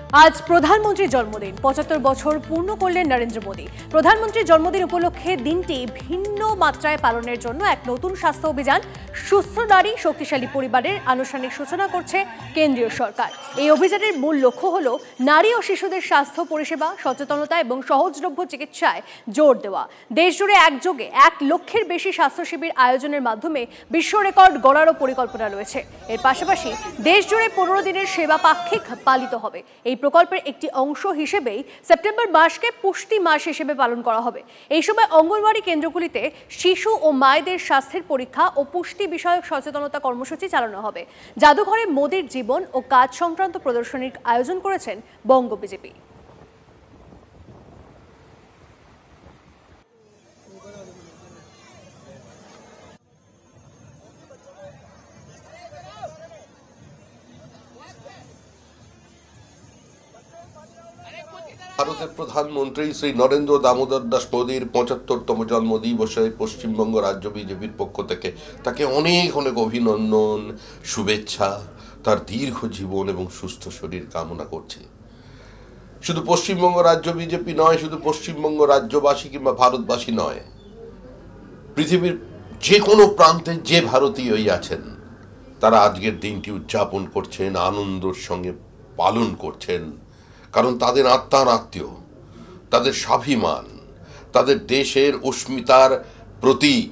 আজ প্রধানমন্ত্রীর জন্মদিন ৭৫ বছর পূর্ণ করলেন নরেন্দ্র মোদী। প্রধানমন্ত্রীর জন্মদিন উপলক্ষে দিনটি ভিন্ন মাত্রায় পালনের জন্য এক নতুন স্বাস্থ্য অভিযান সুস্থ নারী শক্তিশালী পরিবারের আনুষ্ঠানিক সূচনা করছে কেন্দ্রীয় সরকার। এই অভিযানের মূল লক্ষ্য হল নারী ও শিশুদের স্বাস্থ্য পরিষেবা সচেতনতা এবং সহজলভ্য চিকিৎসায় জোর দেওয়া। দেশজুড়ে একযোগে ১ লক্ষের বেশি স্বাস্থ্য শিবির আয়োজনের মাধ্যমে বিশ্ব রেকর্ড গড়ারও পরিকল্পনা রয়েছে। এর পাশাপাশি দেশজুড়ে ১৫ দিনের সেবা পাক্ষিক পালিত হবে। এই প্রকল্পের একটি অংশ হিসেবেই সেপ্টেম্বর মাসকে পুষ্টি মাস হিসেবে পালন করা হবে। এই সময় অঙ্গনওয়াড়ি কেন্দ্রগুলিতে শিশু ও মায়েদের স্বাস্থ্যের পরীক্ষা ও পুষ্টি বিষয়ক সচেতনতা কর্মসূচি চালানো হবে। জাদুঘরে মোদির জীবন ও কাজ সংক্রান্ত প্রদর্শনীর আয়োজন করেছেন বঙ্গ বিজেপি। ভারতের প্রধানমন্ত্রী শ্রী নরেন্দ্র দামোদর দাস মোদীর ৭৫তম জন্মদিবসে পশ্চিমবঙ্গ রাজ্য বিজেপির পক্ষ থেকে তাকে অনেক অনেক অভিনন্দন, শুভেচ্ছা, তার দীর্ঘ জীবন এবং সুস্থ শরীর কামনা করছে। শুধু পশ্চিমবঙ্গ রাজ্য বিজেপি নয়, শুধু পশ্চিমবঙ্গ রাজ্যবাসী কিংবা ভারতবাসী নয়, পৃথিবীর যে কোনো প্রান্তে যে ভারতীয়ই আছেন তারা আজকের দিনটি উদযাপন করছেন, আনন্দের সঙ্গে পালন করছেন। কারণ তাদের আত্মার আত্মীয়, তাদের স্বাভিমান, তাদের দেশের অস্মিতার প্রতীক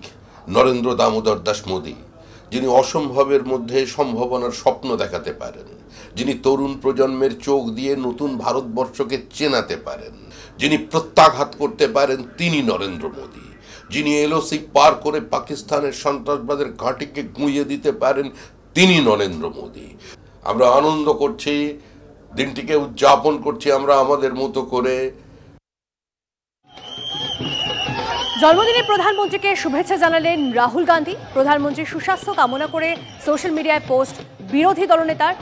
নরেন্দ্র দামোদর দাস মোদী, যিনি অসম্ভবের মধ্যে সম্ভাবনার স্বপ্ন দেখাতে পারেন, যিনি তরুণ প্রজন্মের চোখ দিয়ে নতুন ভারতবর্ষকে চেনাতে পারেন, যিনি প্রত্যাঘাত করতে পারেন, তিনি নরেন্দ্র মোদী। যিনি এলওসি পার করে পাকিস্তানের সন্ত্রাসবাদের ঘাঁটিকে গুঁড়িয়ে দিতে পারেন, তিনি নরেন্দ্র মোদী। আমরা আনন্দ করছি, দিনটিকে উদযাপন করছি আমরা আমাদের মতো করে। জন্মদিনে প্রধানমন্ত্রীকে শুভেচ্ছা জানালেন রাহুল গান্ধী। প্রধানমন্ত্রীর সুস্বাস্থ্য কামনা করে সোশ্যাল মিডিয়ায় পোস্ট বিরোধী দলনেতার।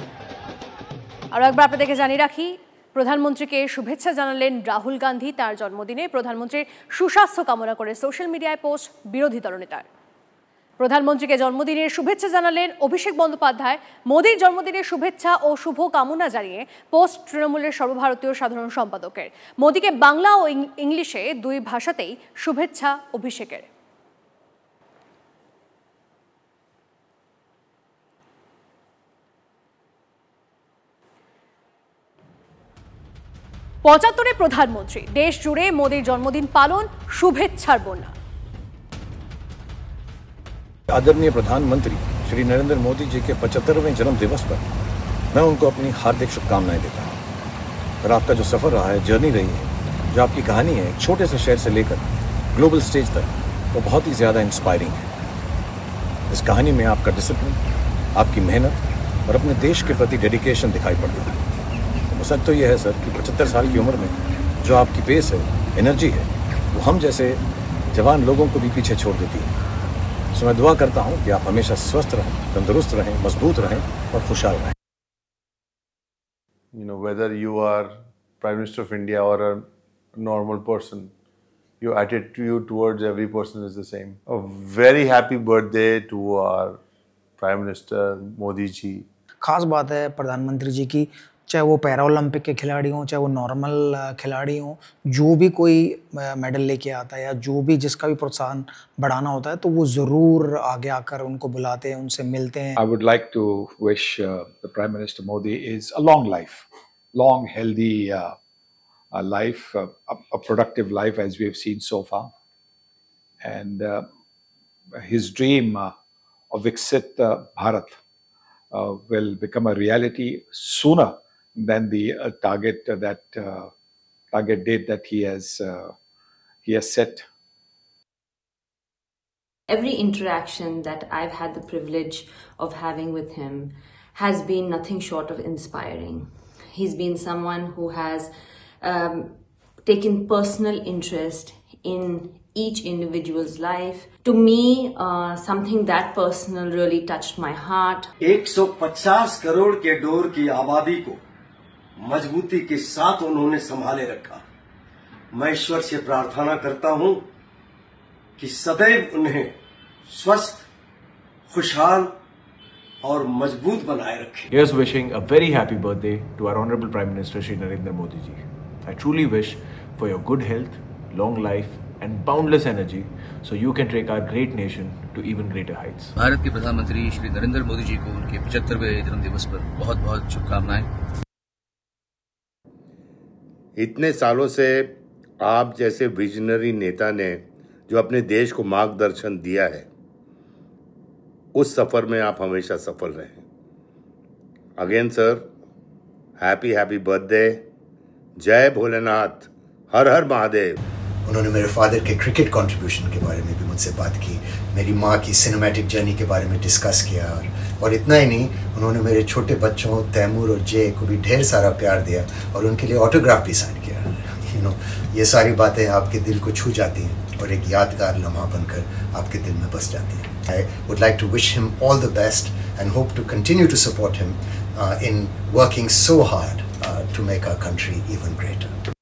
আরও একবার আপনাদেরকে জানিয়ে রাখি, প্রধানমন্ত্রীকে শুভেচ্ছা জানালেন রাহুল গান্ধী। তার জন্মদিনে প্রধানমন্ত্রীর সুস্বাস্থ্য কামনা করে সোশ্যাল মিডিয়ায় পোস্ট বিরোধী দলনেতার। প্রধানমন্ত্রীকে জন্মদিনের শুভেচ্ছা জানালেন অভিষেক বন্দ্যোপাধ্যায়। মোদীর জন্মদিনের শুভেচ্ছা ও শুভ কামনা জানিয়ে পোস্ট তৃণমূলের সর্বভারতীয় সাধারণ সম্পাদকের। মোদীকে বাংলা ও ইংলিশে দুই ভাষাতেই শুভেচ্ছা অভিষেকের। পঁচাত্তরে প্রধানমন্ত্রী, দেশ জুড়ে মোদীর জন্মদিন পালন, শুভেচ্ছার বন্যা। आदरणीय प्रधानमंत्री श्री नरेंद्र मोदी जी के 75वें जन्म दिवस पर मैं उनको अपनी हार्दिक शुभकामनाएं देता हूं। और आपका जो सफ़र रहा है, जर्नी रही है, जो आपकी कहानी है एक छोटे से शहर से लेकर ग्लोबल स्टेज तक, वो बहुत ही ज़्यादा इंस्पायरिंग है। इस कहानी में आपका डिसिप्लिन, आपकी मेहनत और अपने देश के प्रति डेडिकेशन दिखाई पड़ता है। तो सच तो ये है सर कि 75 साल की उम्र में जो आपकी पेस है, एनर्जी है, वो हम जैसे जवान लोगों को भी पीछे छोड़ देती है। सो मैं दुआ करता हूं कि आप हमेशा स्वस्थ रहें, तंदुरुस्त रहें, मजबूत रहें और खुशहाल रहें। You know, whether you are Prime Minister of India or a normal person, your attitude towards every person is the same. A very happy birthday to our Prime Minister Modi ji. खास बात है प्रधानमंत्री जी की, चाहे वो para Olympic के खिलाड़ी हों, चाहे वो नॉर्मल खिलाड़ी हों, जो भी कोई मेडल लेके आता है या जो भी जिसका भी प्रोत्साहन बढ़ाना होता है तो वो ज़रूर आगे आकर उनको बुलाते हैं, उनसे मिलते हैं। I would like to wish the Prime Minister Modi is a long life, long healthy life, a productive life as we have seen so far, and his dream of Viksit Bharat will become a reality sooner than the target date that he has set. Every interaction that I've had the privilege of having with him has been nothing short of inspiring. He's been someone who has taken personal interest in each individual's life. To me, something that personal really touched my heart. 150 crore के door की आबादी को मजबूती के साथ उन्होंने संभाले रखा। मैं ईश्वर से प्रार्थना करता हूं कि सदैव उन्हें स्वस्थ, खुशहाल और मजबूत बनाए रखे। Here's wishing a very happy birthday to our Honorable Prime Minister Shri Narendra Modi ji. I truly wish for your good health, long life and boundless energy so you can take our great nation to even greater heights. Bharat के प्रधानमंत्री श्री नरेंद्र मोदी जी को उनके 75वें जन्मदिवस पर बहुत बहुत शुभकामनाएं। इतने सालों से आप जैसे विजनरी नेता ने जो अपने देश को मार्गदर्शन दिया है, उस सफर में आप हमेशा सफल रहें। Again sir, happy birthday. जय भोलेनाथ, हर हर महादेव। उन्होंने मेरे फादर के क्रिकेट कंट्रीब्यूशन के बारे में भी मुझसे बात की, मेरी माँ की सिनेमैटिक जर्नी के बारे में डिस्कस किया, और इतना ही नहीं, उन्होंने मेरे छोटे बच्चों तैमूर और जय को भी ढेर सारा प्यार दिया और उनके लिए ऑटोग्राफ भी साइन किया। ये सारी बातें आपके दिल को छू जाती हैं और एक यादगार लम्हा बनकर आपके दिल में बस जाती हैं। I would like to wish him all the best and hope to continue to support him in working so hard to make our country even greater.